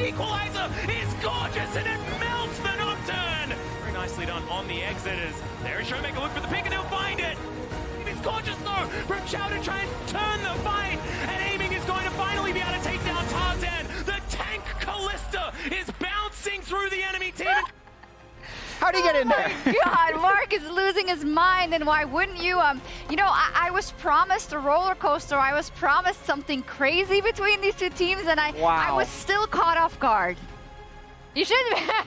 equalizer is gorgeous and it melts the Nocturne. Very nicely done on the exiters. There is ShowMaker, look for the pick and he'll find it. It's gorgeous though from Xiao to try and turn the fight, and aiming is going to finally be able to take down Tarzan. The tank Alista is bouncing through the enemy team. How'd he get in there? God, Mark is losing his mind, and why wouldn't you? You know, I was promised a roller coaster. I was promised something crazy between these two teams, and I was still caught off guard. You shouldn't have.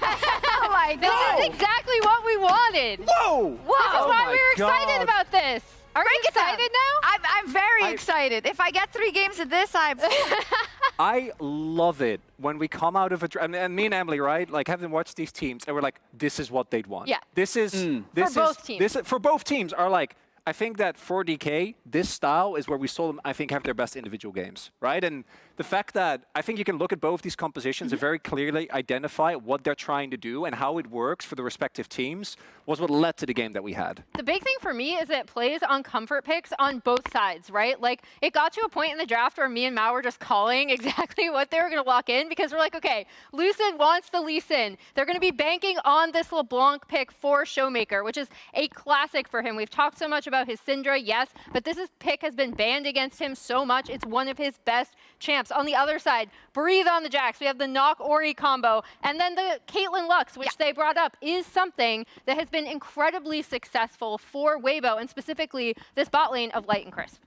Oh my God. This is exactly what we wanted. Whoa! This is why we were excited about this. Are you excited now? I'm very excited. If I get 3 games of this, I love it when we come out of a draft, and me and Emily, right? Like, having watched these teams, and we're like, this is what they'd want. Yeah. This is for both teams. For both teams are like, I think that for DK, this style is where we saw them, I think, have their best individual games, right? And the fact that I think you can look at both these compositions and very clearly identify what they're trying to do and how it works for the respective teams was what led to the game that we had. The big thing for me is it plays on comfort picks on both sides, right? Like, it got to a point in the draft where me and Mao were just calling exactly what they were going to lock in, because we're like, okay, Lucid wants the Lee Sin. They're going to be banking on this LeBlanc pick for ShowMaker, which is a classic for him. We've talked so much about his Syndra, yes, but this pick has been banned against him so much. It's one of his best champs. On the other side, breathe on the Jax. We have the Noc Ori combo, and then the Caitlyn Lux, which they brought up, is something that has been incredibly successful for Weibo, and specifically this bot lane of Light and Crisp.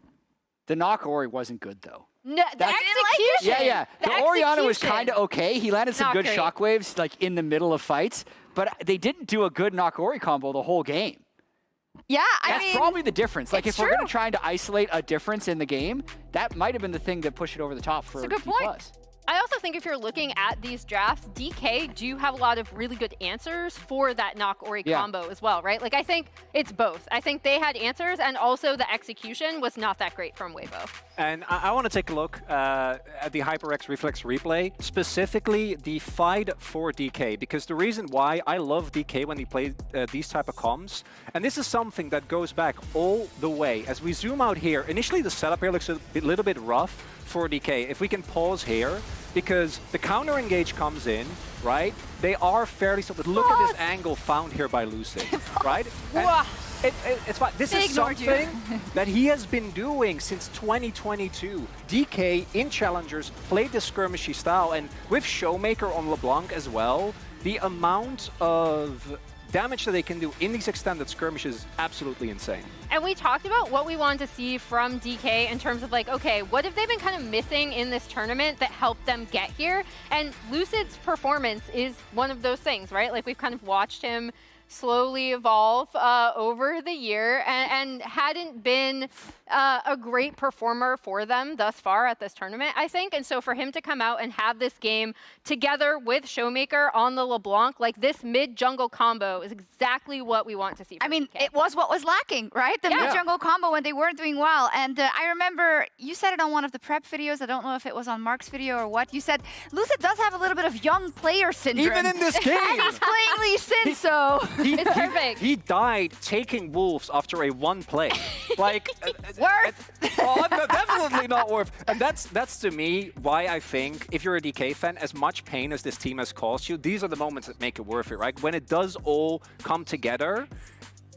The Noc Ori wasn't good, though. No, the execution. Yeah. The Orianna was kind of okay. He landed some good shockwaves like in the middle of fights, but they didn't do a good Noc Ori combo the whole game. yeah, That's probably the difference. Like, if true. we're going to try to isolate a difference in the game, that might have been the thing that pushed it over the top for That's a good point. I also think if you're looking at these drafts, DK do have a lot of really good answers for that Noc Ori combo as well, right? Like, I think it's both. I think they had answers, and also the execution was not that great from Weibo. And I want to take a look at the HyperX Reflex replay, specifically the fight for DK, because the reason why I love DK when he plays these type of comms, and this is something that goes back all the way. As we zoom out here, initially the setup here looks a little bit rough for DK. If we can pause here, because the counter engage comes in, right? They are fairly solid. Look at this angle found here by Lucid, right? It's fine. This is something that he has been doing since 2022. DK in Challengers played this skirmishy style, and with ShowMaker on LeBlanc as well, the amount of damage that they can do in these extended skirmishes is absolutely insane. And we talked about what we wanted to see from DK in terms of like, okay, what have they been kind of missing in this tournament that helped them get here? And Lucid's performance is one of those things, right? Like, we've kind of watched him slowly evolve over the year and hadn't been a great performer for them thus far at this tournament, I think. And so for him to come out and have this game together with ShowMaker on the LeBlanc, like this mid-jungle combo is exactly what we want to see from DK. it was what was lacking, right? The mid-jungle combo when they weren't doing well. And I remember you said it on one of the prep videos. I don't know if it was on Mark's video or what. You said Lucid does have a little bit of young player syndrome. Even in this game. And he's playing Lee Sin, so it's perfect. He died taking wolves after a one play. Like, worth. Oh, no, definitely not worth. And that's to me why I think if you're a DK fan, as much pain as this team has caused you, these are the moments that make it worth it, right? When it does all come together.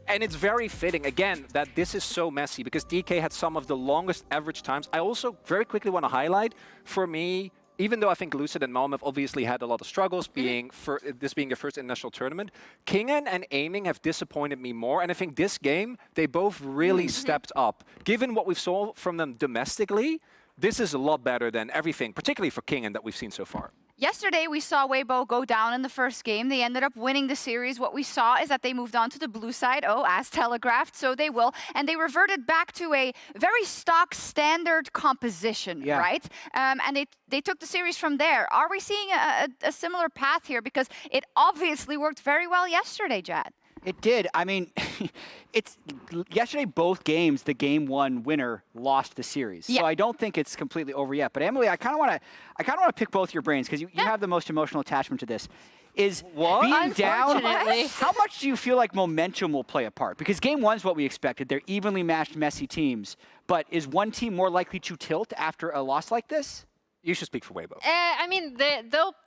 And it's very fitting, again, that this is so messy because DK had some of the longest average times. I also very quickly want to highlight, for me, even though I think Lucid and Moham have obviously had a lot of struggles this being their first international tournament, Kingen and Aiming have disappointed me more. And I think this game, they both really stepped up. Given what we've saw from them domestically, this is a lot better than everything, particularly for Kingen, that we've seen so far. Yesterday, we saw Weibo go down in the first game. They ended up winning the series. What we saw is that they moved on to the blue side, as telegraphed, so they will. And they reverted back to a very stock standard composition, right? And they took the series from there. Are we seeing a similar path here? Because it obviously worked very well yesterday, Jad. It did. I mean, yesterday, both games, the game one winner lost the series. So I don't think it's completely over yet. But Emily, I kind of want to pick both your brains because you have the most emotional attachment to this. Is being down, how much do you feel like momentum will play a part? Because game one's what we expected. They're evenly matched, messy teams. But is one team more likely to tilt after a loss like this? You should speak for Weibo. I mean,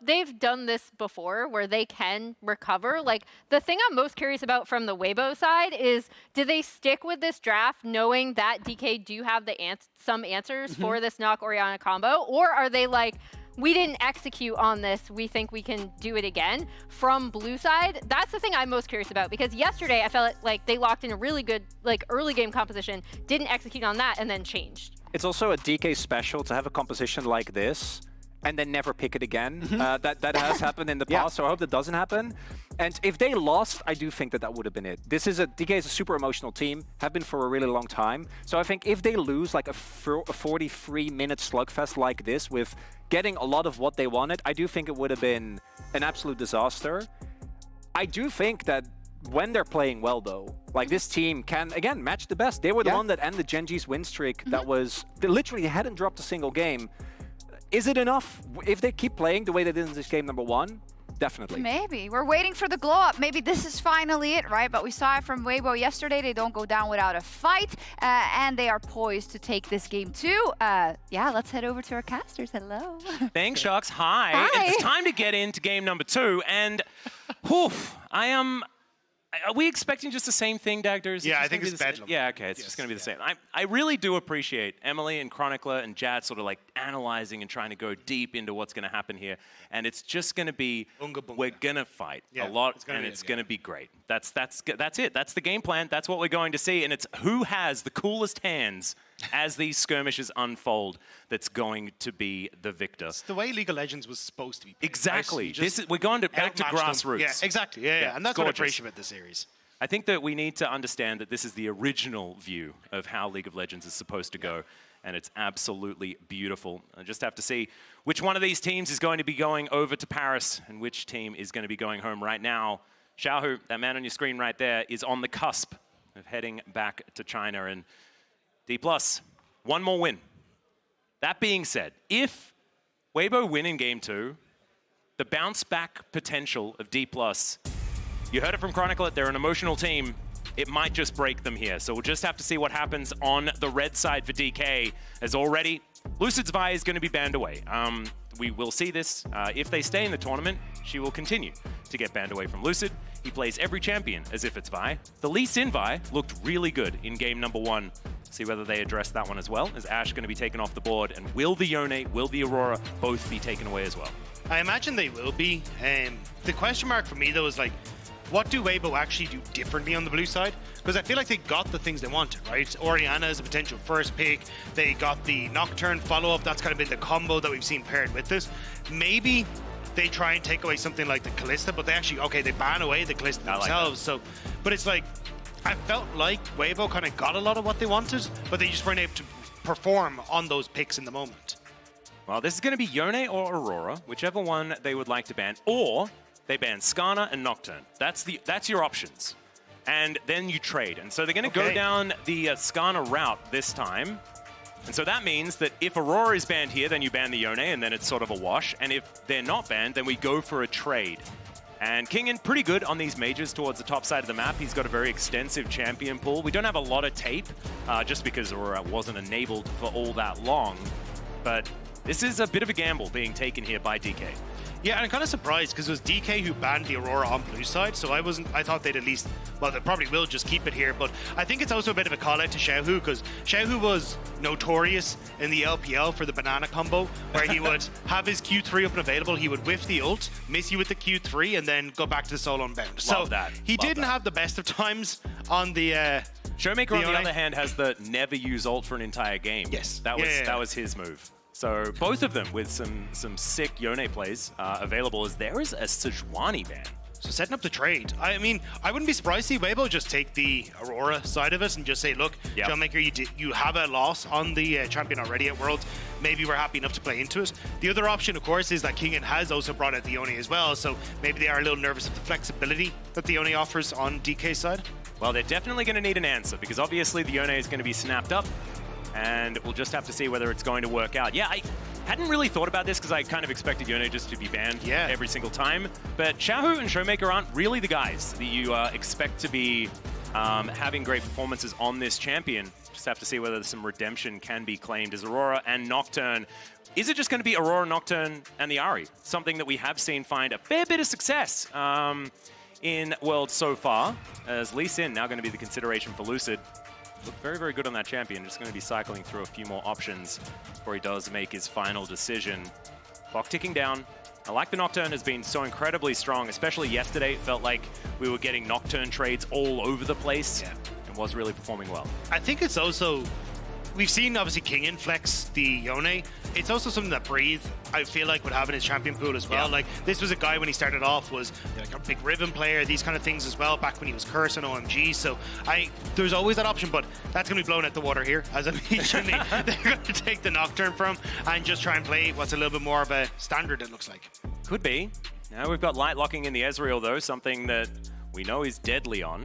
they've done this before where they can recover. Like, the thing I'm most curious about from the Weibo side is, do they stick with this draft knowing that DK do have the some answers for this Noc Orianna combo? Or are they like, we didn't execute on this, we think we can do it again? From blue side, that's the thing I'm most curious about, because yesterday I felt like they locked in a really good like early game composition, didn't execute on that, and then changed. It's also a DK special to have a composition like this and then never pick it again. That has happened in the past, so I hope that doesn't happen. And if they lost, I do think that would have been it. DK is a super emotional team, have been for a really long time. So I think if they lose like a 43-minute slugfest like this with getting a lot of what they wanted, I do think it would have been an absolute disaster. I do think that when they're playing well, though, like this team can, again, match the best. They were the one that ended Genji's win streak that was, they literally hadn't dropped a single game. Is it enough? If they keep playing the way they did in this game number 1, definitely. Maybe. We're waiting for the glow up. Maybe this is finally it, right? But we saw it from Weibo yesterday. They don't go down without a fight, and they are poised to take this game too. Yeah, let's head over to our casters. Hello. Thanks, Sharks. Hi. It's time to get into game number 2, and whew, are we expecting just the same thing, Dagder? Yeah, I think it's bedlam. Yeah, okay, it's just going to be the same. I really do appreciate Emily and Chronicler and Jad sort of like analyzing and trying to go deep into what's going to happen here. And it's just going to be, we're going to fight a lot, and it's going to be great. That's it. That's the game plan. That's what we're going to see. And it's who has the coolest hands as these skirmishes unfold that's going to be the victor. It's the way League of Legends was supposed to be played. Exactly. Right? We're going back to grassroots. Yeah, exactly. Yeah. And that's what I appreciate about the series. I think that we need to understand that this is the original view of how League of Legends is supposed to go, and it's absolutely beautiful. I just have to see which one of these teams is going to be going over to Paris and which team is going to be going home right now. Xiaohu, that man on your screen right there, is on the cusp of heading back to China, and DPLUS, one more win. That being said, if Weibo win in game 2, the bounce back potential of DPLUS, you heard it from Chronicler, they're an emotional team. It might just break them here. So we'll just have to see what happens on the red side for DK, as already Lucid's Vi is going to be banned away. We will see this. If they stay in the tournament, she will continue to get banned away from Lucid. He plays every champion as if it's Vi. The Lee Sin Vi looked really good in game number 1. See whether they address that one as well. Is Ashe going to be taken off the board? And will the Yone, will the Aurora both be taken away as well? I imagine they will be. The question mark for me, though, is like, what do Weibo actually do differently on the blue side? Because I feel like they got the things they wanted, right? Orianna is a potential first pick. They got the Nocturne follow-up. That's kind of been the combo that we've seen paired with this. Maybe they try and take away something like the Kalista, but they actually, okay, they ban away the Kalista themselves. Like but it's like, I felt like Weibo kind of got a lot of what they wanted, but they just weren't able to perform on those picks in the moment. Well, this is going to be Yone or Aurora, whichever one they would like to ban, or they ban Skarner and Nocturne. That's your options. And then you trade. And so they're going to go down the Skarner route this time. And so that means that if Aurora is banned here, then you ban the Yone, and then it's sort of a wash. And if they're not banned, then we go for a trade. And Kingen, pretty good on these majors towards the top side of the map. He's got a very extensive champion pool. We don't have a lot of tape, just because Aurora wasn't enabled for all that long. But this is a bit of a gamble being taken here by DK. Yeah, and I'm kind of surprised because it was DK who banned the Aurora on blue side, so I thought they'd at least, well, they probably will just keep it here, but I think it's also a bit of a call out to Xiaohu, because Xiaohu was notorious in the LPL for the banana combo, where he would have his Q3 up and available, he would whiff the ult, miss you with the Q3, and then go back to the solo unbound. So he didn't have the best of times on the ShowMaker, on the other hand, has the never use ult for an entire game. Yes. That was his move. So both of them with some sick Yone plays available, as there is a Sejuani ban. So setting up the trade. I mean, I wouldn't be surprised to see Weibo just take the Aurora side of it and just say, look, ShowMaker, you have a loss on the champion already at Worlds. Maybe we're happy enough to play into it. The other option, of course, is that Kingen has also brought out the Yone as well, so maybe they are a little nervous of the flexibility that the Yone offers on DK's side. Well, they're definitely going to need an answer, because obviously the Yone is going to be snapped up, and we'll just have to see whether it's going to work out. Yeah, I hadn't really thought about this because I kind of expected Yone just to be banned every single time. But Xiaohu and ShowMaker aren't really the guys that you expect to be having great performances on this champion. Just have to see whether some redemption can be claimed, as Aurora and Nocturne Is it just going to be Aurora, Nocturne, and the Ahri? Something that we have seen find a fair bit of success in World so far, as Lee Sin now going to be the consideration for Lucid. Look very, very good on that champion. Just going to be cycling through a few more options before he does make his final decision. Clock ticking down. I like the Nocturne has been so incredibly strong, especially yesterday. It felt like we were getting Nocturne trades all over the place and was really performing well. I think it's also, we've seen obviously Kingen flex the Yone. It's also something that Breathe, I feel like, would have in his champion pool as well. Like, this was a guy when he started off was like a big Riven player, these kind of things as well, back when he was Curse on OMG. So there's always that option, but that's going to be blown out the water here, as immediately they're going to take the Nocturne from and just try and play what's a little bit more of a standard, it looks like. Could be. Now we've got light locking in the Ezreal, though, something that we know is deadly on.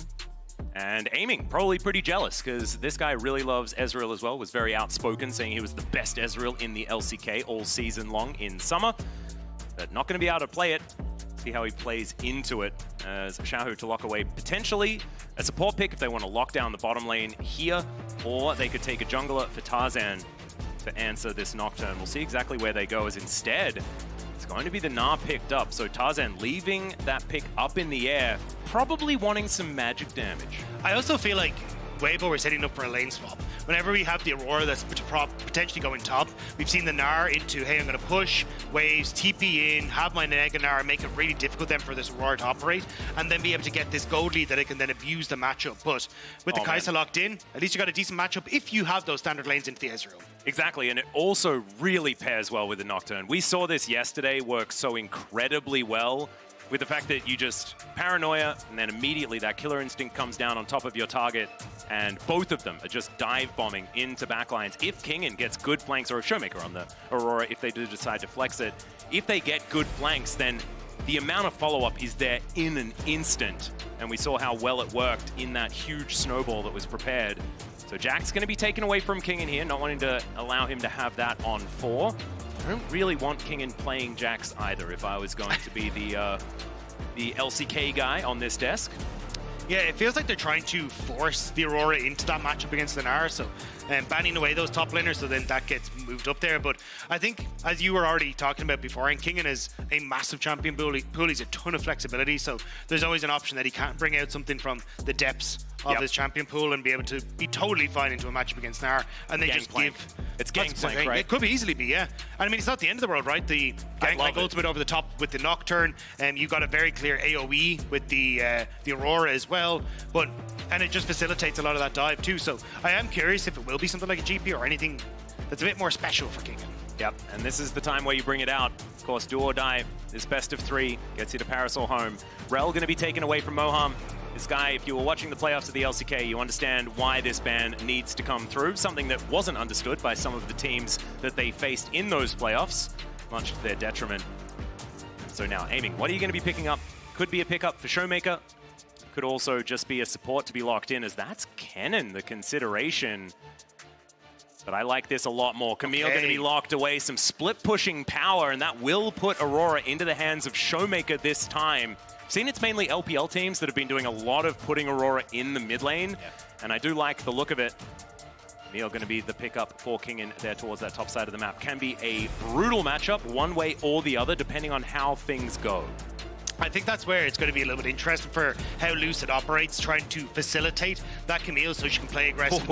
And aiming, probably pretty jealous, because this guy really loves Ezreal as well, was very outspoken, saying he was the best Ezreal in the LCK all season long in summer. But not going to be able to play it. See how he plays into it, as Xiaohu to lock away potentially a support pick if they want to lock down the bottom lane here, or they could take a jungler for Tarzan to answer this Nocturne. We'll see exactly where they go, as instead it's going to be the Gnar picked up. So Tarzan leaving that pick up in the air, probably wanting some magic damage. I also feel like Weibo are setting up for a lane swap. Whenever we have the Aurora that's potentially going top, we've seen the Gnar into, hey, I'm going to push waves, TP in, have my Nega Gnar, make it really difficult then for this Aurora to operate, and then be able to get this gold lead that it can then abuse the matchup. But with the Kai'Sa locked in, at least you got a decent matchup if you have those standard lanes into the Ezreal. Exactly, and it also really pairs well with the Nocturne. We saw this yesterday work so incredibly well with the fact that you just paranoia, and then immediately that killer instinct comes down on top of your target, and both of them are just dive bombing into backlines. If Kingen gets good flanks, or a ShowMaker on the Aurora, if they do decide to flex it, if they get good flanks, then the amount of follow-up is there in an instant. And we saw how well it worked in that huge snowball that was prepared. So Jack's going to be taken away from Kingen here, not wanting to allow him to have that on 4. I don't really want Kingen playing Jax either if I was going to be the LCK guy on this desk. Yeah, it feels like they're trying to force the Aurora into that matchup against the Gnar, so banning away those top laners, so then that gets moved up there. But I think, as you were already talking about before, and Kingen is a massive champion pool. He's a ton of flexibility, so there's always an option that he can't bring out something from the depths of his champion pool and be able to be totally fine into a matchup against Gnar, and they just give... It's Gangplank, right? It could easily be, yeah. And I mean, it's not the end of the world, right? The Gangplank ultimate over the top with the Nocturne, and you got a very clear AoE with the Aurora as well, and it just facilitates a lot of that dive too. So I am curious if it will be something like a GP or anything that's a bit more special for Kingen. Yep, and this is the time where you bring it out. Of course, do or die. This best of 3 gets you to Paris or home. Rel going to be taken away from Moham. This guy, if you were watching the playoffs of the LCK, you understand why this ban needs to come through. Something that wasn't understood by some of the teams that they faced in those playoffs, much to their detriment. So now, aiming. What are you going to be picking up? Could be a pickup for ShowMaker. Could also just be a support to be locked in, as that's Kingen, the consideration. But I like this a lot more. Camille going to be locked away. Some split pushing power, and that will put Aurora into the hands of ShowMaker this time. I've seen it's mainly LPL teams that have been doing a lot of putting Aurora in the mid lane, and I do like the look of it. Camille going to be the pickup for Kingen there towards that top side of the map. Can be a brutal matchup, one way or the other, depending on how things go. I think that's where it's going to be a little bit interesting for how Lucid operates, trying to facilitate that Camille so she can play aggressive.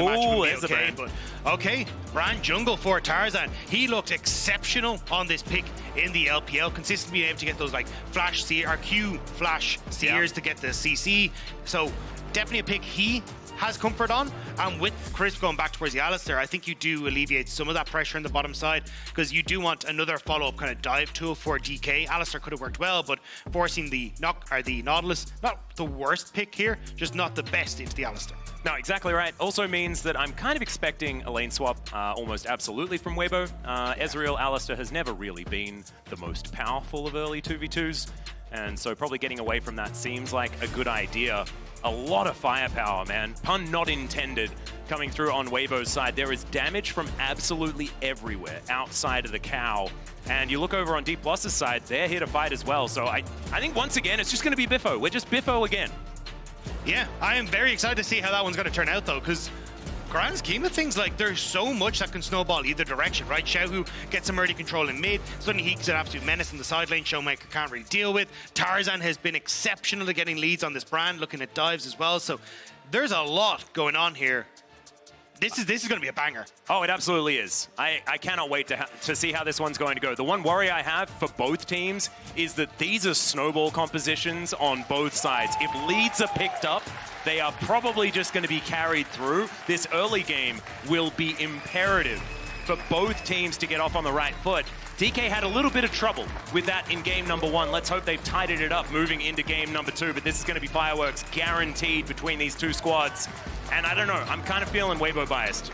Brand jungle for Tarzan. He looked exceptional on this pick in the LPL, consistently being able to get those like flash Q flash seers to get the CC. So definitely a pick he has comfort on, and with Chris going back towards the Alista, I think you do alleviate some of that pressure on the bottom side, because you do want another follow-up kind of dive tool for DK. Alista could have worked well, but forcing the Nautilus, not the worst pick here, just not the best into the Alista. No, exactly right. Also means that I'm kind of expecting a lane swap almost absolutely from Weibo. Ezreal, Alista has never really been the most powerful of early 2v2s, and so probably getting away from that seems like a good idea. A lot of firepower, man. Pun not intended, coming through on Weibo's side. There is damage from absolutely everywhere outside of the cow. And you look over on DPLUS's side, they're here to fight as well. So I think once again, it's just going to be Biffo. We're just Biffo again. Yeah, I am very excited to see how that one's going to turn out, though, because grand scheme of things, like there's so much that can snowball either direction, right? Xiaohu gets some early control in mid, suddenly he's an absolute menace in the side lane. ShowMaker can't really deal with. Tarzan has been exceptional at getting leads on this brand, looking at dives as well. So there's a lot going on here. This is going to be a banger. Oh, it absolutely is. I cannot wait to see how this one's going to go. The one worry I have for both teams is that these are snowball compositions on both sides. If leads are picked up, they are probably just going to be carried through. This early game will be imperative for both teams to get off on the right foot. DK had a little bit of trouble with that in game number 1. Let's hope they've tidied it up moving into game number 2, but this is going to be fireworks guaranteed between these two squads. And I don't know, I'm kind of feeling Weibo biased,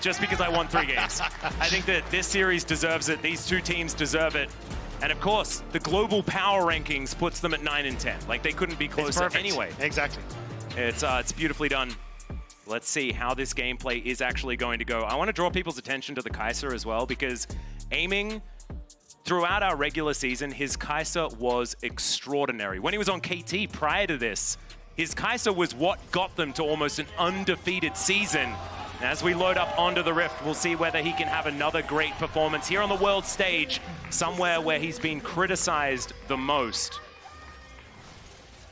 just because I won 3 games. I think that this series deserves it, these two teams deserve it. And of course, the global power rankings puts them at 9 and 10. Like, they couldn't be closer anyway. Exactly. It's beautifully done. Let's see how this gameplay is actually going to go. I want to draw people's attention to the Kai'Sa as well, because aiming throughout our regular season, his Kai'Sa was extraordinary. When he was on KT prior to this, his Kai'Sa was what got them to almost an undefeated season. As we load up onto the Rift, we'll see whether he can have another great performance here on the world stage, somewhere where he's been criticized the most.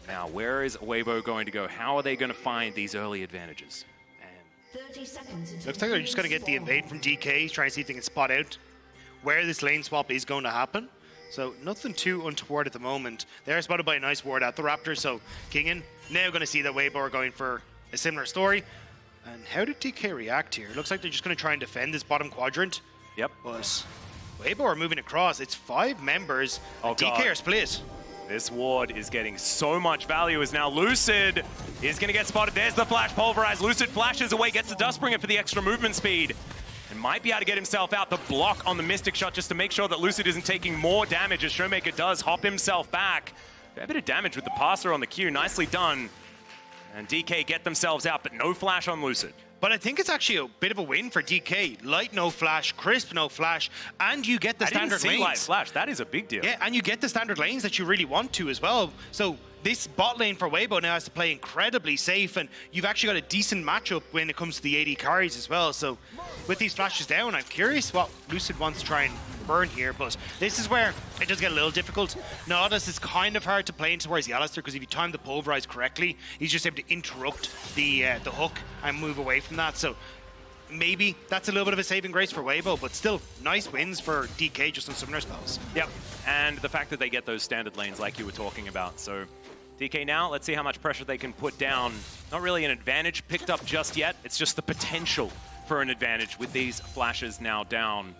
Now, where is Weibo going to go? How are they going to find these early advantages? And 30 seconds until looks like they're just going to get the invade from DK, trying to see if they can spot out where this lane swap is going to happen. So nothing too untoward at the moment. They're spotted by a nice ward at the Raptors, so Kingen now going to see that Weibo are going for a similar story. And how did DK react here? Looks like they're just going to try and defend this bottom quadrant. Yep. But Weibo are moving across. It's 5 members. Oh, DK God. are split. this ward is getting so much value as now Lucid is going to get spotted. There's the flash pulverized. Lucid flashes away, gets the Dustbringer for the extra movement speed. And might be able to get himself out. The block on the Mystic Shot just to make sure that Lucid isn't taking more damage as ShowMaker does hop himself back. Fair bit of damage with the passer on the Q. Nicely done. And DK get themselves out, but no flash on Lucid. But I think it's actually a bit of a win for DK. Light, no flash. Crisp, no flash. And you get the standard lanes. Light flash. That is a big deal. Yeah, and you get the standard lanes that you really want to as well. So this bot lane for Weibo now has to play incredibly safe, and you've actually got a decent matchup when it comes to the AD carries as well. So with these flashes down, I'm curious what Lucid wants to try and burn here, but this is where it does get a little difficult. Nautilus is kind of hard to play in towards the Alista, because if you time the pulverize correctly, he's just able to interrupt the hook and move away from that. So maybe that's a little bit of a saving grace for Weibo, but still nice wins for DK just on summoner spells. Yep, and the fact that they get those standard lanes like you were talking about. So DK now, let's see how much pressure they can put down. Not really an advantage picked up just yet. It's just the potential for an advantage with these flashes now down.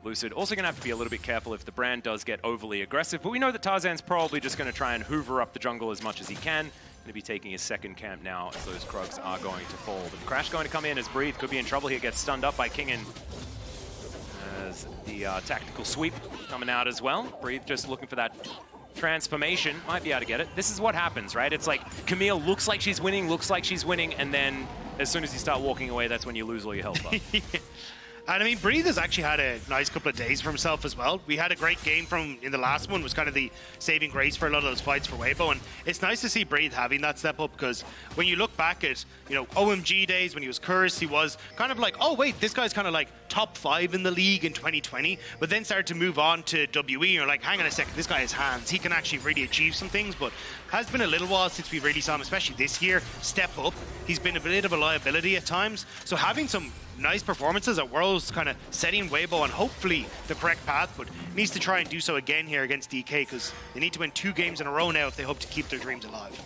Lucid also going to have to be a little bit careful if the brand does get overly aggressive, but we know that Tarzan's probably just going to try and hoover up the jungle as much as he can. Going to be taking his second camp now as those Krugs are going to fall. The Crash going to come in as Breathe could be in trouble here, gets stunned up by Kingen. As the tactical sweep coming out as well. Breathe just looking for that transformation, might be able to get it. This is what happens, right? It's like Camille looks like she's winning, and then as soon as you start walking away, that's when you lose all your health bar. And I mean, Breathe has actually had a nice couple of days for himself as well. We had a great game from in the last one, was kind of the saving grace for a lot of those fights for Weibo, and it's nice to see Breathe having that step up, because when you look back at, you know, OMG days when he was cursed, he was kind of like, oh wait, this guy's kind of like top 5 in the league in 2020, but then started to move on to WE, and you're like, hang on a second, this guy has hands, he can actually really achieve some things. But has been a little while since we really saw him, especially this year, step up. He's been a bit of a liability at times, so having some nice performances at Worlds kind of setting Weibo on hopefully the correct path, but needs to try and do so again here against DK, because they need to win 2 games in a row now if they hope to keep their dreams alive.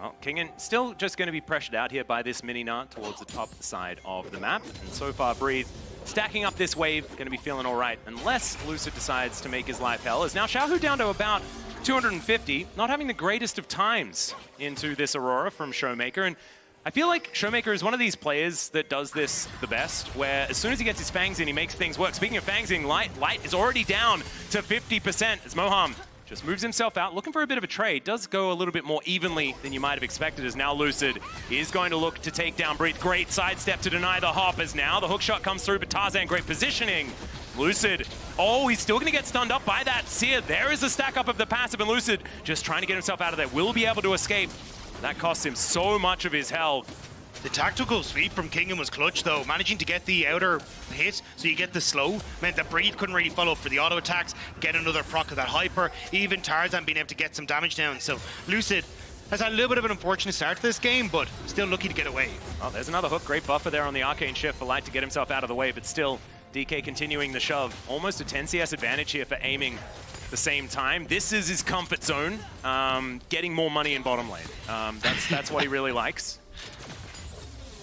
Well, Kingen still just going to be pressured out here by this mini Gnar towards the top side of the map, and so far Breathe stacking up this wave, going to be feeling all right, unless Lucid decides to make his life hell. As now Xiaohu down to about 250, not having the greatest of times into this Aurora from ShowMaker, and I feel like ShowMaker is one of these players that does this the best, where as soon as he gets his fangs in, he makes things work. Speaking of fangs in, Light is already down to 50% as Moham just moves himself out, looking for a bit of a trade. Does go a little bit more evenly than you might have expected, as now Lucid is going to look to take down Breathe. Great sidestep to deny the hop, as now the hook shot comes through, but Tarzan, great positioning. Lucid, oh, he's still going to get stunned up by that Seer. There is a stack up of the passive, and Lucid just trying to get himself out of there. Will be able to escape. That costs him so much of his health. The tactical sweep from Kingen was clutch though, managing to get the outer hit so you get the slow, meant that Breathe couldn't really follow up for the auto attacks, get another proc of that hyper, even Tarzan being able to get some damage down. So Lucid has had a little bit of an unfortunate start to this game, but still lucky to get away. Oh, there's another hook, great buffer there on the Arcane Shift for Light to get himself out of the way, but still DK continuing the shove. Almost a 10 CS advantage here for aiming the same time. This is his comfort zone, getting more money in bottom lane. That's what he really likes.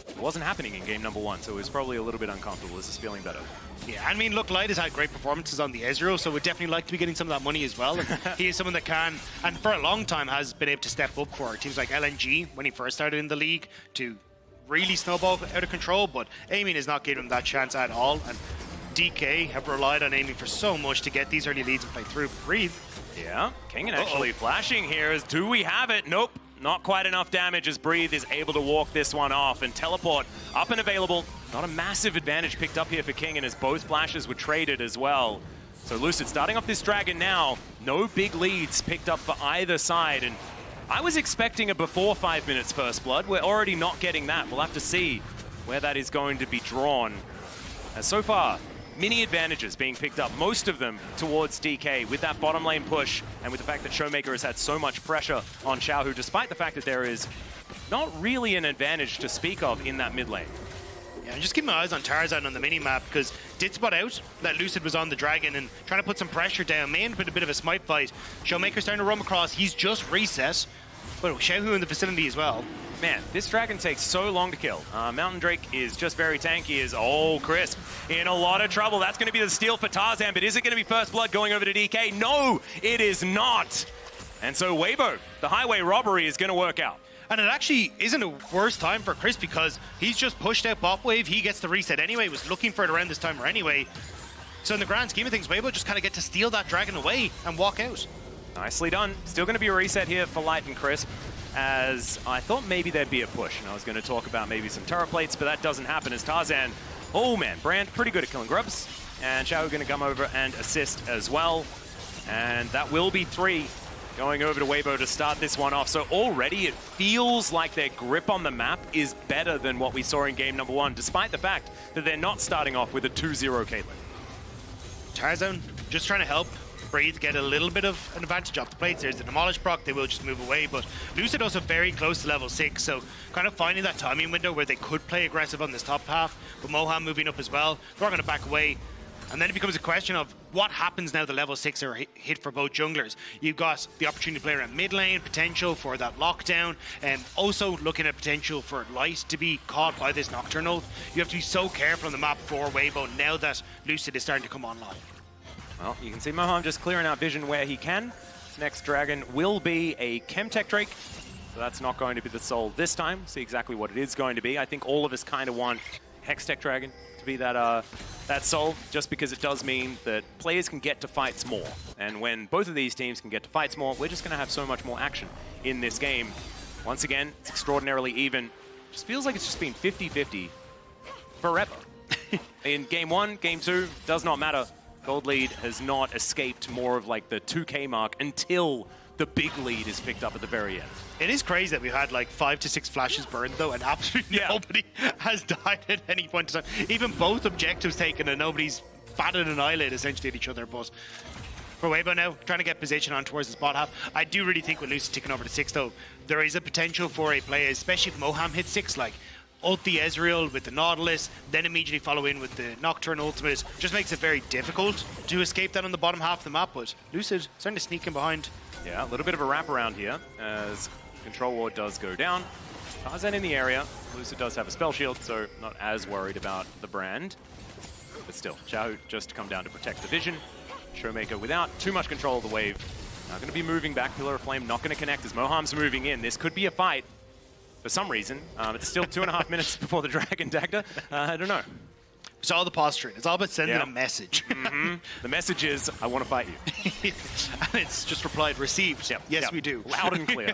It wasn't happening in game number 1, so he was probably a little bit uncomfortable. This is feeling better. Yeah, I mean, look, Light has had great performances on the Ezreal, so would definitely like to be getting some of that money as well. And he is someone that can, and for a long time has been able to step up for teams like LNG when he first started in the league to really snowball out of control, but aiming is not giving him that chance at all. And DK have relied on aiming for so much to get these early leads and play through. Breathe. Yeah, Kingen actually flashing here. Do we have it? Nope. Not quite enough damage as Breathe is able to walk this one off, and Teleport up and available. Not a massive advantage picked up here for Kingen as both flashes were traded as well. So Lucid starting off this Dragon now. No big leads picked up for either side, and I was expecting a before 5 minutes first blood. We're already not getting that. We'll have to see where that is going to be drawn. As so far, mini advantages being picked up, most of them towards DK with that bottom lane push and with the fact that ShowMaker has had so much pressure on Xiaohu, despite the fact that there is not really an advantage to speak of in that mid lane. Yeah, and just keep my eyes on Tarzan on the mini-map, because did spot out that Lucid was on the Dragon and trying to put some pressure down. May end up in a bit of a smite fight. ShowMaker starting to roam across. He's just reset. But Xiaohu in the vicinity as well. Man, this Dragon takes so long to kill. Mountain Drake is just very tanky. Crisp in a lot of trouble. That's going to be the steal for Tarzan, but is it going to be first blood going over to DK? No, it is not. And so Weibo, the highway robbery is going to work out. And it actually isn't a worse time for Chris because he's just pushed out bot wave. He gets the reset anyway. Was looking for it around this time or anyway. So in the grand scheme of things, Weibo just kind of get to steal that Dragon away and walk out. Nicely done. Still going to be a reset here for Light and Crisp, as I thought maybe there'd be a push. And I was going to talk about maybe some turret plates, but that doesn't happen as Tarzan. Oh man, Brand pretty good at killing grubs. And Xiaohu going to come over and assist as well. And that will be 3 going over to Weibo to start this one off. So already it feels like their grip on the map is better than what we saw in game number 1, despite the fact that they're not starting off with a 2-0 Caitlyn. Tarzan just trying to help Breathe get a little bit of an advantage off the plates. There's the Demolish proc, they will just move away, but Lucid also very close to level 6, so kind of finding that timing window where they could play aggressive on this top half, but Moham moving up as well. They're going to back away, and then it becomes a question of what happens now the level 6 are hit for both junglers. You've got the opportunity to play around mid lane, potential for that lockdown, and also looking at potential for Light to be caught by this Nocturnal. You have to be so careful on the map for Weibo now that Lucid is starting to come online. Well, you can see Moham just clearing out vision where he can. Next Dragon will be a Chemtech Drake. So that's not going to be the soul this time. See exactly what it is going to be. I think all of us kind of want Hextech Dragon to be that soul, just because it does mean that players can get to fights more. And when both of these teams can get to fights more, we're just going to have so much more action in this game. Once again, it's extraordinarily even. Just feels like it's just been 50-50 forever. In game 1, game 2, does not matter. Gold lead has not escaped more of like the 2K mark until the big lead is picked up at the very end. It is crazy that we've had like 5 to 6 flashes burned though, and absolutely nobody has died at any point in time. Even both objectives taken and nobody's batted an eyelid essentially at each other. But for Weibo now, trying to get position on towards the spot half. I do really think with Lucid ticking over to 6 though, there is a potential for a play, especially if Moham hits 6, like ult the Ezreal with the Nautilus, then immediately follow in with the Nocturne ultimate. Just makes it very difficult to escape that on the bottom half of the map, but Lucid starting to sneak in behind. Yeah, a little bit of a wraparound here as Control Ward does go down. Tarzan in the area. Lucid does have a spell shield, so not as worried about the Brand. But still, Xiaohu just to come down to protect the vision. ShowMaker without too much control of the wave. Now going to be moving back. Pillar of Flame not going to connect as Moham's moving in. This could be a fight. For some reason, it's still 2.5 minutes before the Dragon Dagda. I don't know. It's all the posturing. It's all about sending a message. The message is, I want to fight you. And it's just replied, received. Yes, we do. Loud and clear.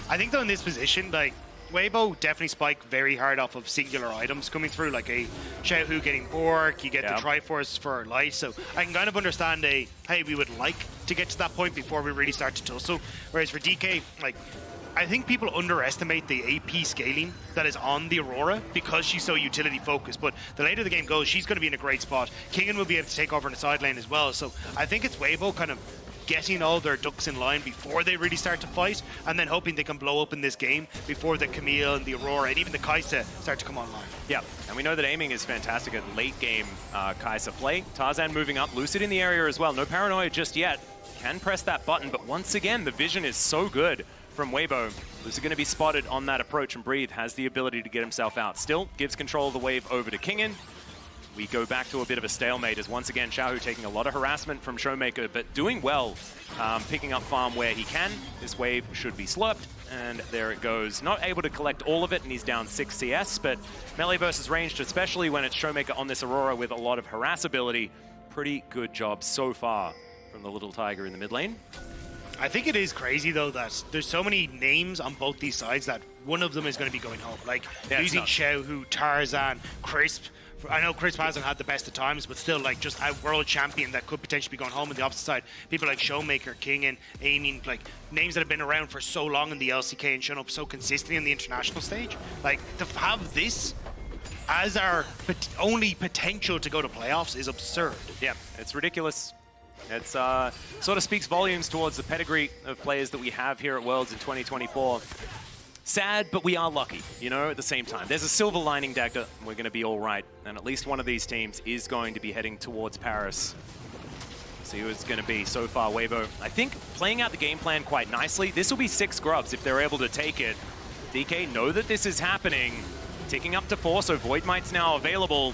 I think though in this position, like, Weibo definitely spike very hard off of singular items coming through, like a Xiaohu getting Bork, you get the Triforce for Light, so I can kind of understand hey, we would like to get to that point before we really start to tussle. Whereas for DK, like, I think people underestimate the AP scaling that is on the Aurora because she's so utility focused. But the later the game goes, she's going to be in a great spot. Kingen will be able to take over in the side lane as well. So I think it's Weibo kind of getting all their ducks in line before they really start to fight, and then hoping they can blow up in this game before the Camille and the Aurora and even the Kai'Sa start to come online. Yeah, and we know that aiming is fantastic at late game Kai'Sa play. Tarzan moving up, Lucid in the area as well. No paranoia just yet. Can press that button, but once again, the vision is so good from Weibo. Lucid going to be spotted on that approach, and Breathe has the ability to get himself out. Still gives control of the wave over to Kingen. We go back to a bit of a stalemate as once again Xiaohu taking a lot of harassment from ShowMaker, but doing well, picking up farm where he can. This wave should be slurped, and there it goes. Not able to collect all of it, and he's down 6 CS, but melee versus ranged, especially when it's ShowMaker on this Aurora with a lot of harassability. Pretty good job so far from the little tiger in the mid lane. I think it is crazy though that there's so many names on both these sides that one of them is going to be going home. Like losing Xiaohu, Tarzan, Crisp. I know Crisp hasn't had the best of times, but still, like, just a world champion that could potentially be going home on the opposite side. People like ShowMaker, Kingen, aiming, like, names that have been around for so long in the LCK and shown up so consistently on the international stage. Like, to have this as our only potential to go to playoffs is absurd. Yeah, it's ridiculous. It's sort of speaks volumes towards the pedigree of players that we have here at Worlds in 2024. Sad, but we are lucky, you know, at the same time. There's a silver lining, Dagda. We're going to be all right. And at least one of these teams is going to be heading towards Paris. See who it's going to be so far. Weibo, I think, playing out the game plan quite nicely. This will be 6 grubs if they're able to take it. DK know that this is happening. Ticking up to 4, so Void Might's now available.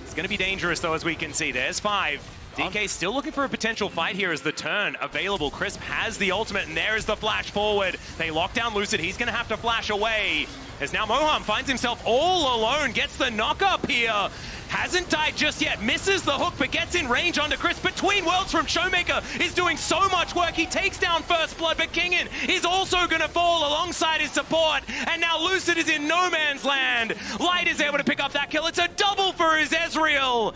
It's going to be dangerous, though, as we can see. There's 5. DK still looking for a potential fight here as the turn available. Crisp has the ultimate, and there is the flash forward. They lock down Lucid. He's going to have to flash away. As now Moham finds himself all alone, gets the knock up here. Hasn't died just yet, misses the hook, but gets in range onto Crisp. Between Worlds from ShowMaker is doing so much work. He takes down First Blood, but Kingen is also going to fall alongside his support. And now Lucid is in no man's land. Light is able to pick up that kill. It's a double for his Ezreal.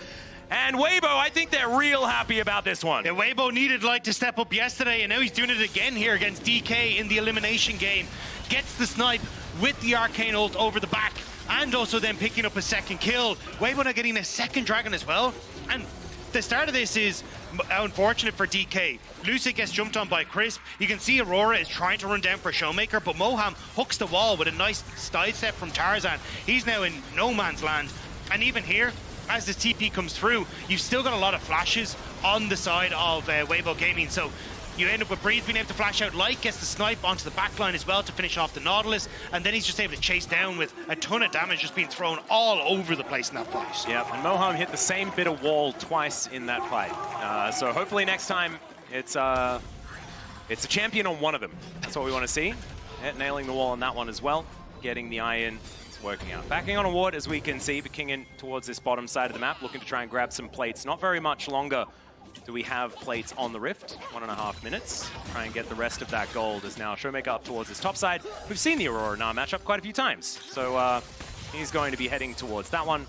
And Weibo, I think they're real happy about this one. Yeah, Weibo needed Light to step up yesterday, and now he's doing it again here against DK in the elimination game. Gets the snipe with the Arcane ult over the back, and also then picking up a second kill. Weibo now getting a second dragon as well. And the start of this is unfortunate for DK. Lucid gets jumped on by Crisp. You can see Aurora is trying to run down for ShowMaker, but Moham hooks the wall with a nice side step from Tarzan. He's now in no man's land. And even here, as this TP comes through, you've still got a lot of flashes on the side of Weibo Gaming. So you end up with Breathe being able to flash out. Light gets the snipe onto the backline as well to finish off the Nautilus, and then he's just able to chase down with a ton of damage just being thrown all over the place in that fight. Yeah, and Moham hit the same bit of wall twice in that fight. So hopefully next time it's a champion on one of them. That's what we want to see. Yeah, nailing the wall on that one as well. Getting the eye in. Working out. Backing on a ward, as we can see, but Kingen towards this bottom side of the map, looking to try and grab some plates. Not very much longer do we have plates on the Rift. 1.5 minutes. Try and get the rest of that gold as now ShowMaker up towards this top side. We've seen the Aurora Gnar matchup quite a few times. So he's going to be heading towards that one.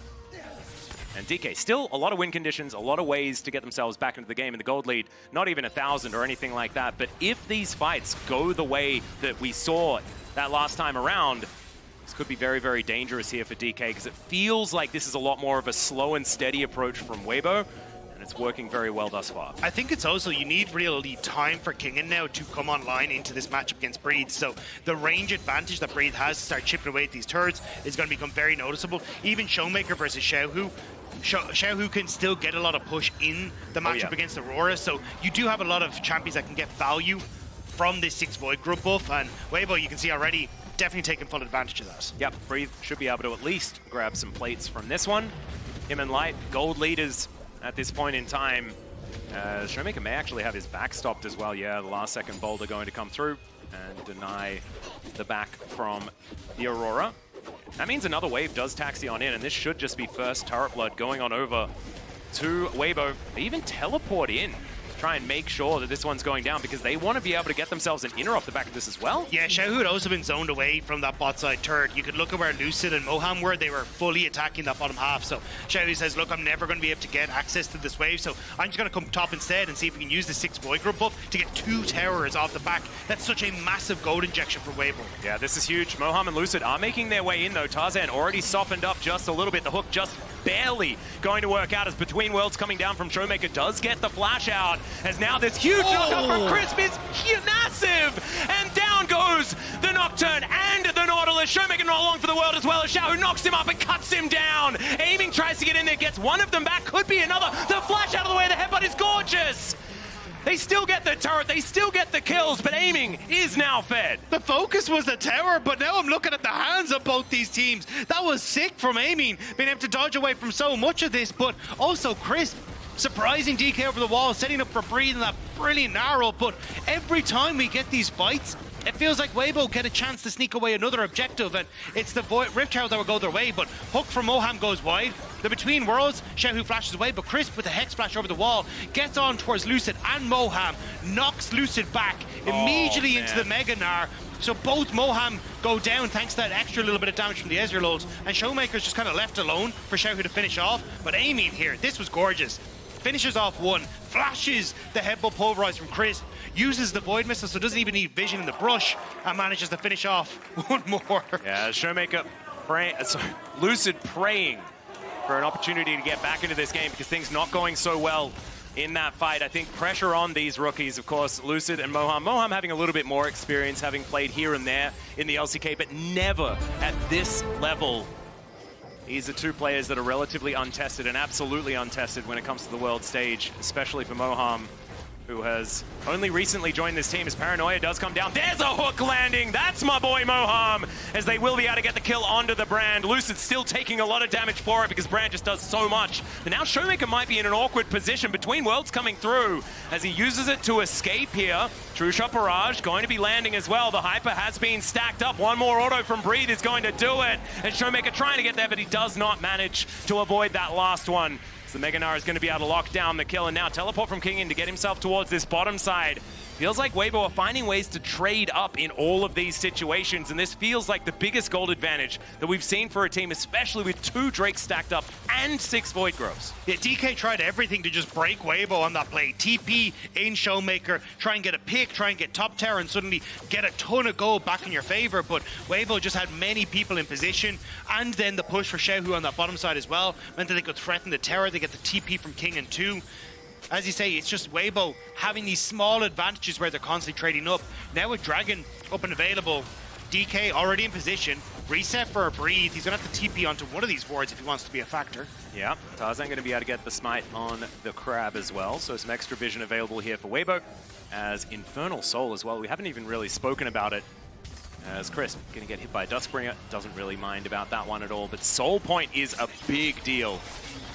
And DK, still a lot of win conditions, a lot of ways to get themselves back into the game in the gold lead. Not even 1,000 or anything like that. But if these fights go the way that we saw that last time around, this could be very, very dangerous here for DK because it feels like this is a lot more of a slow and steady approach from Weibo, and it's working very well thus far. I think it's also, you need really time for Kingen now to come online into this matchup against Breathe. So the range advantage that Breathe has to start chipping away at these turrets is going to become very noticeable. Even ShowMaker versus Xiaohu. Xiaohu can still get a lot of push in the matchup against Aurora, so you do have a lot of champions that can get value from this 6 Void group buff, and Weibo, you can see already, definitely taking full advantage of that. Yep, Breathe should be able to at least grab some plates from this one. Him and Light, gold leaders at this point in time. ShowMaker may actually have his back stopped as well. Yeah, the last second boulder going to come through and deny the back from the Aurora. That means another wave does taxi on in, and this should just be first turret blood going on over to Weibo. They even teleport in. try and make sure that this one's going down because they want to be able to get themselves an inner off the back of this as well. Yeah, Xiaohu had also been zoned away from that bot side turret. You could look at where Lucid and Moham were. They were fully attacking that bottom half. So Xiaohu says, look, I'm never going to be able to get access to this wave, so I'm just going to come top instead and see if we can use the 6 void group buff to get 2 towers off the back. That's such a massive gold injection for Weibo. Yeah, this is huge. Moham and Lucid are making their way in, though. Tarzan already softened up just a little bit. The hook just barely going to work out as Between Worlds coming down from ShowMaker does get the flash out, as now this huge knockup from Crisp is massive, and down goes the Nocturne and the Nautilus. ShowMaker not long for the world as well, as Xiaohu knocks him up and cuts him down. Aiming tries to get in there, gets one of them back, could be another. The flash out of the way, the headbutt is gorgeous. They still get the turret, they still get the kills, but Aiming is now fed. The focus was the tower, but now I'm looking at the hands of both these teams. That was sick from Aiming, being able to dodge away from so much of this, but also Crisp surprising DK over the wall, setting up for breathing that brilliant arrow. But every time we get these fights, it feels like Weibo get a chance to sneak away another objective, and it's the Rift Herald that will go their way, but hook from Moham goes wide. The Between Worlds, Xiaohu flashes away, but Crisp with a Hex Flash over the wall, gets on towards Lucid and Moham, knocks Lucid back immediately into the Mega Gnar. So both Moham go down thanks to that extra little bit of damage from the Ezreal ults, and ShowMaker's just kind of left alone for Xiaohu to finish off. But Aiming here, this was gorgeous. Finishes off one, flashes the headbutt pulverize from Crisp, uses the Void Missile, so doesn't even need vision in the brush, and manages to finish off one more. Yeah, ShowMaker Lucid praying for an opportunity to get back into this game because things not going so well in that fight. I think pressure on these rookies, of course, Lucid and Moham. Moham having a little bit more experience, having played here and there in the LCK, but never at this level. These are two players that are relatively untested and absolutely untested when it comes to the world stage, especially for Moham, who has only recently joined this team. As Paranoia does come down. There's a hook landing. That's my boy Moham, as they will be able to get the kill onto the Brand. Lucid still taking a lot of damage for it because Brand just does so much. But now ShowMaker might be in an awkward position. Between Worlds coming through as he uses it to escape here. True Shot Barrage going to be landing as well. The Hyper has been stacked up. One more auto from Breathe is going to do it. And ShowMaker trying to get there, but he does not manage to avoid that last one. The Mega Gnar is going to be able to lock down the kill, and now teleport from Kingen to get himself towards this bottom side. Feels like Weibo are finding ways to trade up in all of these situations, and this feels like the biggest gold advantage that we've seen for a team, especially with 2 Drakes stacked up and 6 Void Groves. Yeah, DK tried everything to just break Weibo on that play. TP in ShowMaker, try and get a pick, try and get top tower, and suddenly get a ton of gold back in your favor, but Weibo just had many people in position, and then the push for Xiaohu on that bottom side as well meant that they could threaten the tower. They get the TP from Kingen too. As you say, it's just Weibo having these small advantages where they're constantly trading up. Now with Dragon up and available, DK already in position, reset for a Breathe. He's going to have to TP onto one of these wards if he wants to be a factor. Yeah, Tarzan going to be able to get the smite on the Crab as well, so some extra vision available here for Weibo. As Infernal Soul as well, we haven't even really spoken about it. As Crisp going to get hit by a Duskbringer, doesn't really mind about that one at all, but Soul Point is a big deal.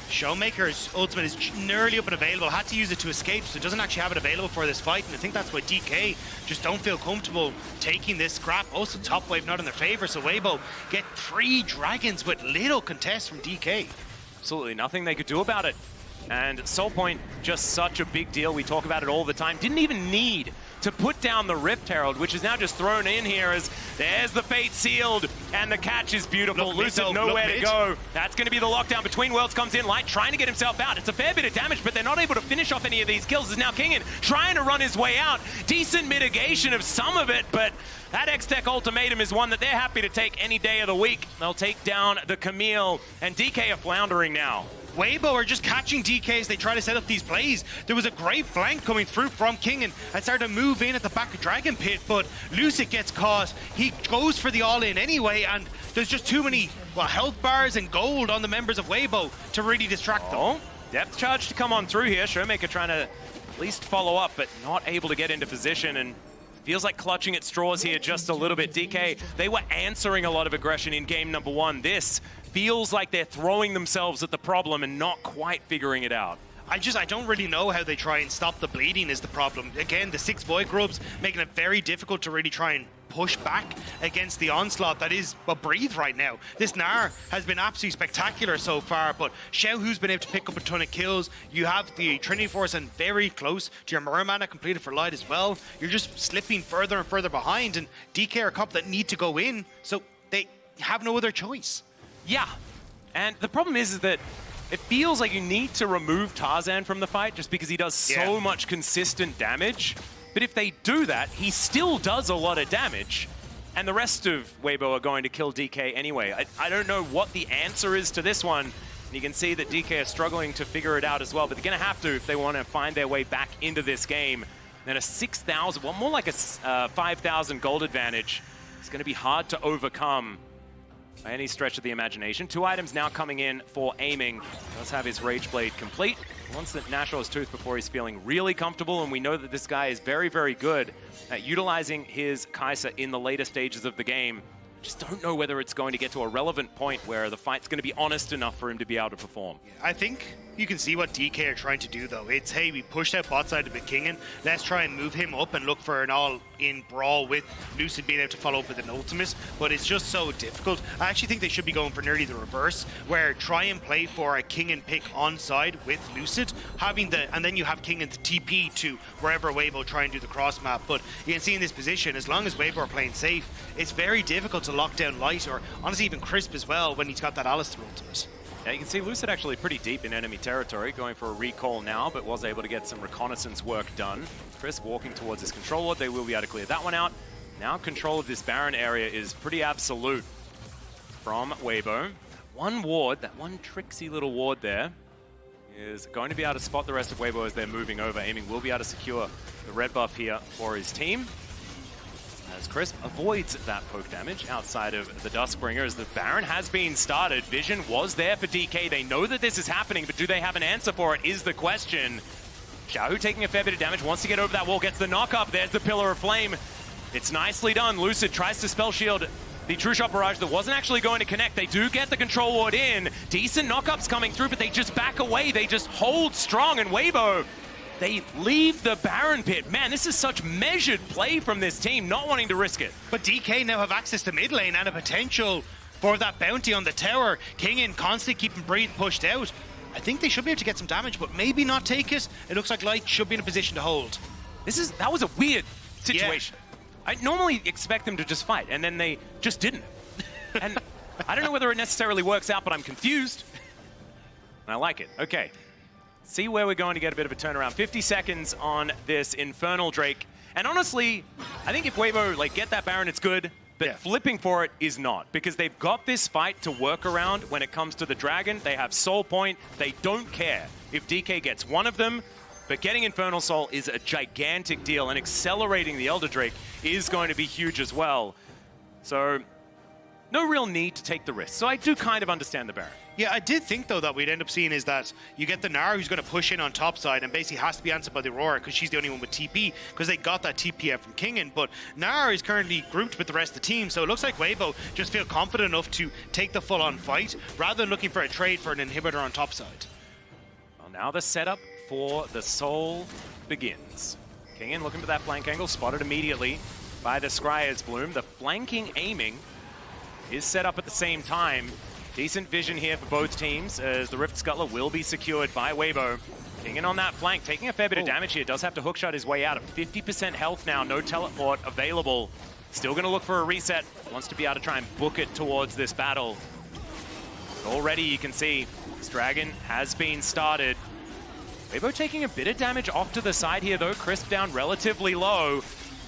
ShowMaker's ultimate is nearly up and available. Had to use it to escape, so doesn't actually have it available for this fight. And I think that's why DK just don't feel comfortable taking this scrap. Also, top wave not in their favor, so Weibo get 3 dragons with little contest from DK. Absolutely nothing they could do about it. And Soul Point, just such a big deal. We talk about it all the time. Didn't even need to put down the Rift Herald, which is now just thrown in here as there's the Fate sealed, and the catch is beautiful. Lucid nowhere to go. That's going to be the lockdown. Between Worlds comes in, Light trying to get himself out. It's a fair bit of damage, but they're not able to finish off any of these kills. Is now Kingen trying to run his way out. Decent mitigation of some of it, but that X-Tech ultimatum is one that they're happy to take any day of the week. They'll take down the Camille, and DK are floundering now. Weibo are just catching DK as they try to set up these plays. There was a great flank coming through from Kingen and started to move in at the back of Dragon Pit, but Lucid gets caught. He goes for the all-in anyway, and there's just too many health bars and gold on the members of Weibo to really distract them. Depth charge to come on through here. ShowMaker trying to at least follow up, but not able to get into position, and feels like clutching at straws here just a little bit. DK, they were answering a lot of aggression in game number 1. This feels like they're throwing themselves at the problem and not quite figuring it out. I don't really know how they try and stop the bleeding is the problem. Again, the 6 Void Grubs making it very difficult to really try and push back against the onslaught that is Breathe right now. This Gnar has been absolutely spectacular so far, but Xiaohu's been able to pick up a ton of kills. You have the Trinity Force and very close to your Merman completed for Light as well. You're just slipping further and further behind, and DK are a couple that need to go in, so they have no other choice. Yeah, and the problem is that it feels like you need to remove Tarzan from the fight just because he does so much consistent damage. But if they do that, he still does a lot of damage. And the rest of Weibo are going to kill DK anyway. I don't know what the answer is to this one. And you can see that DK are struggling to figure it out as well. But they're going to have to if they want to find their way back into this game. Then a 6,000, well, more like a 5,000 gold advantage. It's going to be hard to overcome by any stretch of the imagination. 2 items now coming in for aiming. Does have his Rage Blade complete. Wants that Natural's Tooth before he's feeling really comfortable, and we know that this guy is very, very good at utilizing his Kai'Sa in the later stages of the game. Just don't know whether it's going to get to a relevant point where the fight's going to be honest enough for him to be able to perform. I think you can see what DK are trying to do, though. It's, hey, we pushed out bot side of the Kingen. Let's try and move him up and look for an all-in brawl with Lucid being able to follow up with an ultimate, but it's just so difficult. I actually think they should be going for nearly the reverse, where try and play for a Kingen pick on side with Lucid, and then you have Kingen TP to wherever Weibo try and do the cross map. But you can see in this position, as long as Weibo are playing safe, it's very difficult to lock down Light, or honestly even Crisp as well, when he's got that Alista ultimate. Yeah, you can see Lucid actually pretty deep in enemy territory, going for a recall now, but was able to get some reconnaissance work done. Crisp walking towards his control ward. They will be able to clear that one out. Now control of this Baron area is pretty absolute from Weibo. One ward, that one tricksy little ward there, is going to be able to spot the rest of Weibo as they're moving over. Aiming will be able to secure the red buff here for his team. As Crisp avoids that poke damage outside of the Duskbringer, as the Baron has been started. Vision was there for DK. They know that this is happening, but do they have an answer for it is the question. Xiaohu taking a fair bit of damage, wants to get over that wall, gets the knock up. There's the Pillar of Flame. It's nicely done. Lucid tries to spell shield the True Shot Barrage that wasn't actually going to connect. They do get the control ward in. Decent knockups coming through, but they just back away. They just hold strong, and Weibo, they leave the Baron pit. Man, this is such measured play from this team, not wanting to risk it. But DK now have access to mid lane and a potential for that bounty on the tower. Kingen constantly keeping Breathe pushed out. I think they should be able to get some damage, but maybe not take it. It looks like Light should be in a position to hold. That was a weird situation. Yeah. I normally expect them to just fight, and then they just didn't. And I don't know whether it necessarily works out, but I'm confused. And I like it. Okay. See where we're going to get a bit of a turnaround. 50 seconds on this Infernal Drake. And honestly, I think if Weibo get that Baron, it's good. But flipping for it is not. Because they've got this fight to work around when it comes to the Dragon. They have Soul Point. They don't care if DK gets one of them. But getting Infernal Soul is a gigantic deal. And accelerating the Elder Drake is going to be huge as well. So no real need to take the risk. So I do kind of understand the Baron. Yeah, I did think, though, that we'd end up seeing is that you get the Gnar who's going to push in on top side and basically has to be answered by the Aurora because she's the only one with TP because they got that TP out from Kingen. But Gnar is currently grouped with the rest of the team, so it looks like Weibo just feel confident enough to take the full-on fight rather than looking for a trade for an inhibitor on top side. Well, now the setup for the Soul begins. Kingen looking for that flank angle, spotted immediately by the Scryer's Bloom. The flanking aiming is set up at the same time. Decent vision here for both teams as the Rift Scuttler will be secured by Weibo. Kingen on that flank, taking a fair bit of damage here. Does have to hookshot his way out at 50% health now. No teleport available. Still going to look for a reset. Wants to be able to try and book it towards this battle. Already you can see this Dragon has been started. Weibo taking a bit of damage off to the side here though. Crisp down relatively low.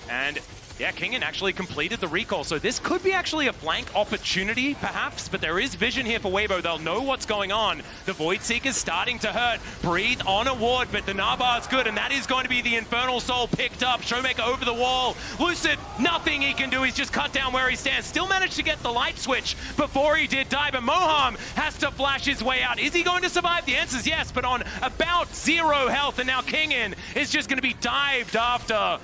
And yeah, Kingen actually completed the recall, so this could be actually a flank opportunity, perhaps, but there is vision here for Weibo. They'll know what's going on. The Void Seeker's starting to hurt. Breathe on a ward, but the Narbar's good, and that is going to be the Infernal Soul picked up. ShowMaker over the wall. Lucid, nothing he can do. He's just cut down where he stands. Still managed to get the light switch before he did die, but Moham has to flash his way out. Is he going to survive? The answer is yes, but on about 0 health, and now Kingen is just going to be dived after.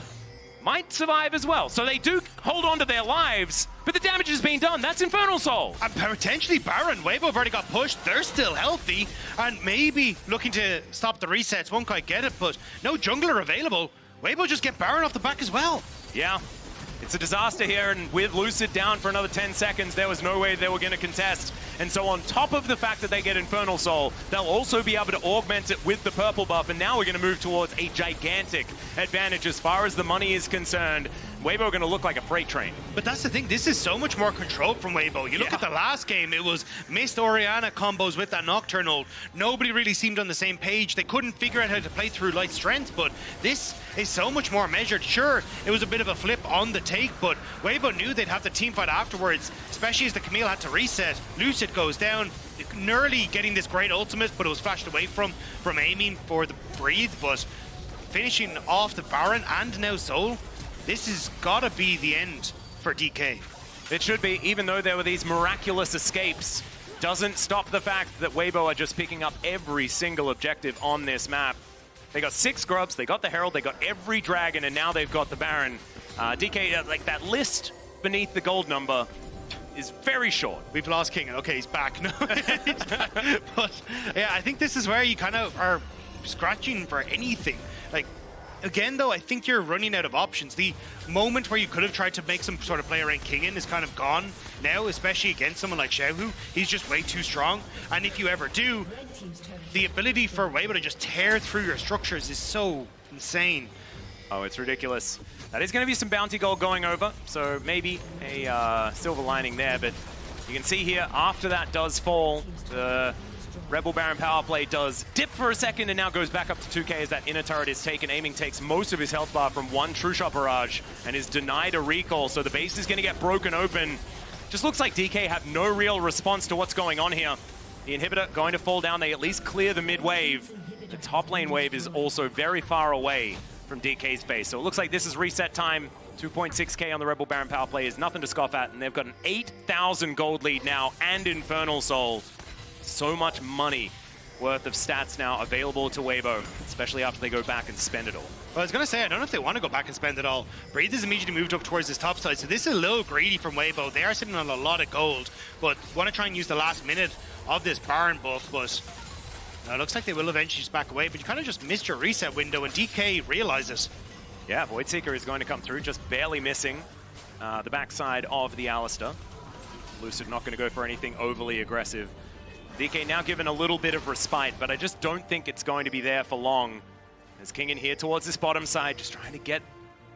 Might survive as well. So they do hold on to their lives, but the damage is being done. That's Infernal Soul. And potentially Baron. Weibo have already got pushed. They're still healthy and maybe looking to stop the resets. Won't quite get it, but no jungler available. Weibo just get Baron off the back as well. Yeah. It's a disaster here, and with Lucid down for another 10 seconds, there was no way they were going to contest. And so on top of the fact that they get Infernal Soul, they'll also be able to augment it with the purple buff, and now we're going to move towards a gigantic advantage as far as the money is concerned. Weibo going to look like a freight train. But that's the thing, this is so much more controlled from Weibo. You look at the last game, it was missed Orianna combos with that Nocturne ult. Nobody really seemed on the same page. They couldn't figure out how to play through light strength, but this is so much more measured. Sure, it was a bit of a flip on the take, but Weibo knew they'd have the team fight afterwards, especially as the Camille had to reset. Lucid goes down, nearly getting this great ultimate, but it was flashed away from aiming for the breathe, but finishing off the Baron and now Soul. This has got to be the end for DK. It should be, even though there were these miraculous escapes. Doesn't stop the fact that Weibo are just picking up every single objective on this map. They got 6 grubs, they got the Herald, they got every dragon, and now they've got the Baron. DK, like that list beneath the gold number is very short. We've lost Kingen. Okay, he's back. No, but yeah, I think this is where you kind of are scratching for anything. Like, again, though, I think you're running out of options. The moment where you could have tried to make some sort of play around Kingen is kind of gone now, especially against someone like Xiaohu. He's just way too strong. And if you ever do, the ability for Weibo to just tear through your structures is so insane. Oh, it's ridiculous. That is going to be some bounty gold going over, so maybe a silver lining there. But you can see here, after that does fall, the Rebel Baron power play does dip for a second and now goes back up to 2k as that inner turret is taken. Aiming takes most of his health bar from one True Shot barrage and is denied a recall, so the base is going to get broken open. Just looks like DK have no real response to what's going on here. The inhibitor going to fall down. They at least clear the mid wave. The top lane wave is also very far away from DK's base, so it looks like this is reset time. 2.6k on the Rebel Baron power play is nothing to scoff at, and they've got an 8,000 gold lead now and Infernal Soul. So much money worth of stats now available to Weibo, especially after they go back and spend it all. Well, I was going to say, I don't know if they want to go back and spend it all. Breathe has immediately moved up towards this top side, so this is a little greedy from Weibo. They are sitting on a lot of gold, but want to try and use the last minute of this Baron buff, but it looks like they will eventually just back away, but you kind of just missed your reset window, and DK realizes. Yeah, Voidseeker is going to come through, just barely missing the backside of the Alista. Lucid not going to go for anything overly aggressive. DK now given a little bit of respite, but I just don't think it's going to be there for long. As Kingen here towards this bottom side, just trying to get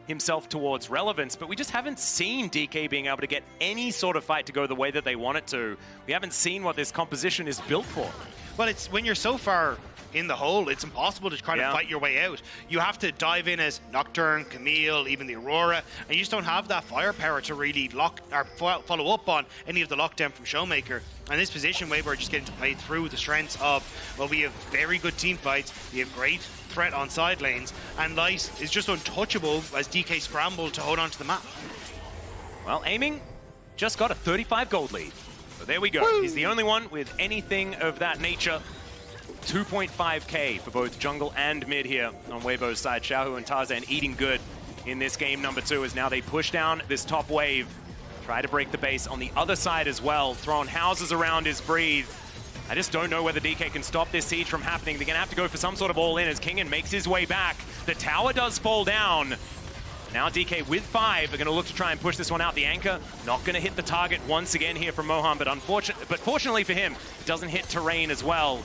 himself towards relevance, but we just haven't seen DK being able to get any sort of fight to go the way that they want it to. We haven't seen what this composition is built for. Well, it's when you're so far in the hole, it's impossible to try to fight your way out. You have to dive in as Nocturne, Camille, even the Aurora, and you just don't have that firepower to really lock or follow up on any of the lockdown from ShowMaker. And this position, Weibo are just getting to play through the strengths of, well, we have very good team fights, we have great threat on side lanes, and Light is just untouchable as DK scrambled to hold on to the map. Well, Aiming just got a 35 gold lead. So there we go. Woo! He's the only one with anything of that nature. 2.5k for both jungle and mid here on Weibo's side. Xiaohu and Tarzan eating good in this game number 2 as now they push down this top wave. Try to break the base on the other side as well. Throwing houses around his breathe. I just don't know whether DK can stop this siege from happening. They're going to have to go for some sort of all-in as Kingen makes his way back. The tower does fall down. Now DK with 5 are going to look to try and push this one out. The anchor not going to hit the target once again here from Moham, but fortunately for him, it doesn't hit terrain as well.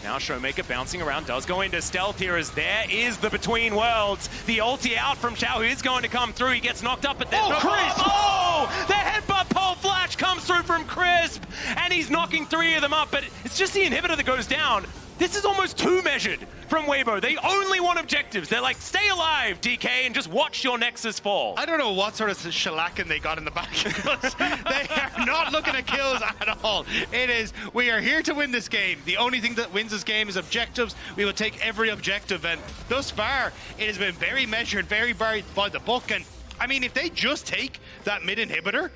Now ShowMaker bouncing around, does go into stealth here as there is the Between Worlds. The ulti out from Xiaohu is going to come through. He gets knocked up, but there's no Crisp! Oh! The headbutt pole flash comes through from Crisp, and he's knocking 3 of them up, but it's just the inhibitor that goes down. This is almost too measured from Weibo. They only want objectives. They're like, stay alive, DK, and just watch your Nexus fall. I don't know what sort of shellacking they got in the back. They are not looking at kills at all. It is, we are here to win this game. The only thing that wins this game is objectives. We will take every objective, and thus far, it has been very measured, very by the book. And I mean, if they just take that mid inhibitor,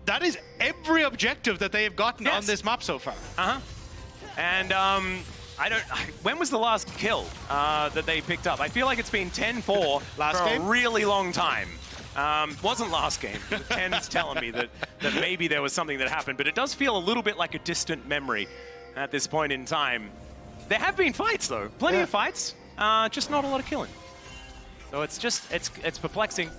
that is every objective that they have gotten on this map so far. And when was the last kill that they picked up? I feel like it's been 10-4 for a really long time. Wasn't last game. 10's telling me that maybe there was something that happened, but it does feel a little bit like a distant memory at this point in time. There have been fights though, plenty of fights, just not a lot of killing. So it's just, it's perplexing.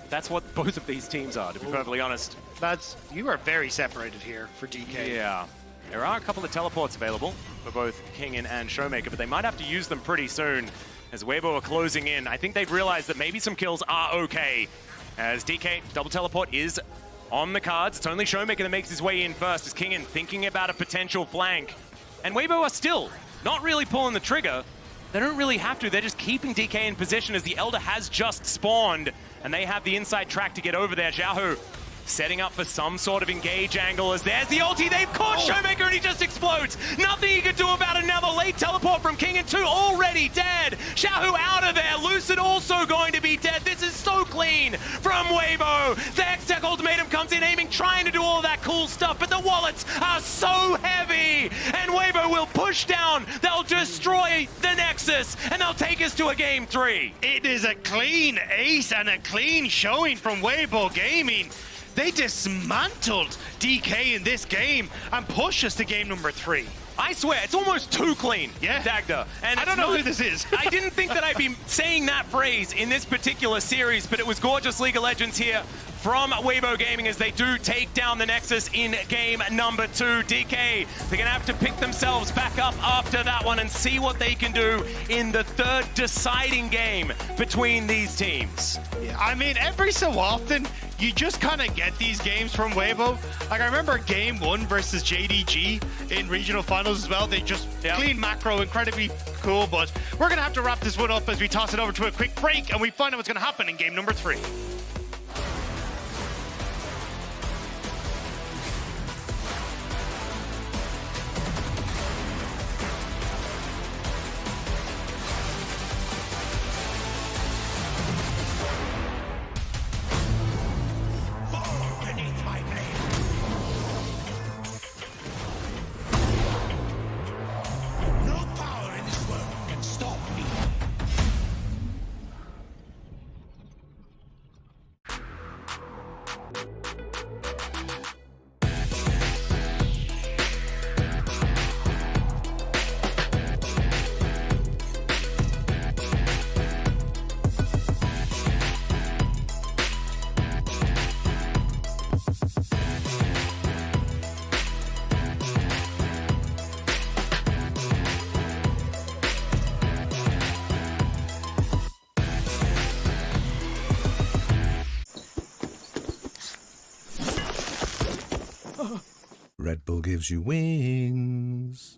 That's what both of these teams are, to be perfectly honest. Lads, you are very separated here for DK. Yeah. There are a couple of teleports available for both Kingen and ShowMaker, but they might have to use them pretty soon as Weibo are closing in. I think they've realized that maybe some kills are okay. As DK, double teleport is on the cards. It's only ShowMaker that makes his way in first as Kingen thinking about a potential flank. And Weibo are still not really pulling the trigger. They don't really have to. They're just keeping DK in position as the Elder has just spawned. And they have the inside track to get over there. Xiaohu setting up for some sort of engage angle as there's the ulti. They've caught ShowMaker and he just explodes. Nothing he can do about it. Another late teleport from Kingen 2 already dead. Xiaohu out of there. Lucid also going to be dead. This is so clean from Weibo. The X-Tech ultimatum comes in aiming, trying to do all of that cool stuff, but the wallets are so heavy. And Weibo will push down. They'll destroy the Nexus and they'll take us to a game 3. It is a clean ace and a clean showing from Weibo Gaming. They dismantled DK in this game and pushed us to game number 3. I swear, it's almost too clean, Yeah. Dagda. And I don't know who this is. I didn't think that I'd be saying that phrase in this particular series, but it was gorgeous League of Legends here from Weibo Gaming as they do take down the Nexus in game number 2. DK, they're gonna have to pick themselves back up after that one and see what they can do in the third deciding game between these teams. Yeah, I mean, every so often, you just kind of get these games from Weibo. Like, I remember game 1 versus JDG in regional finals as well. They just clean macro, incredibly cool, but we're gonna have to wrap this one up as we toss it over to a quick break and we find out what's gonna happen in game number 3. Red Bull gives you wings.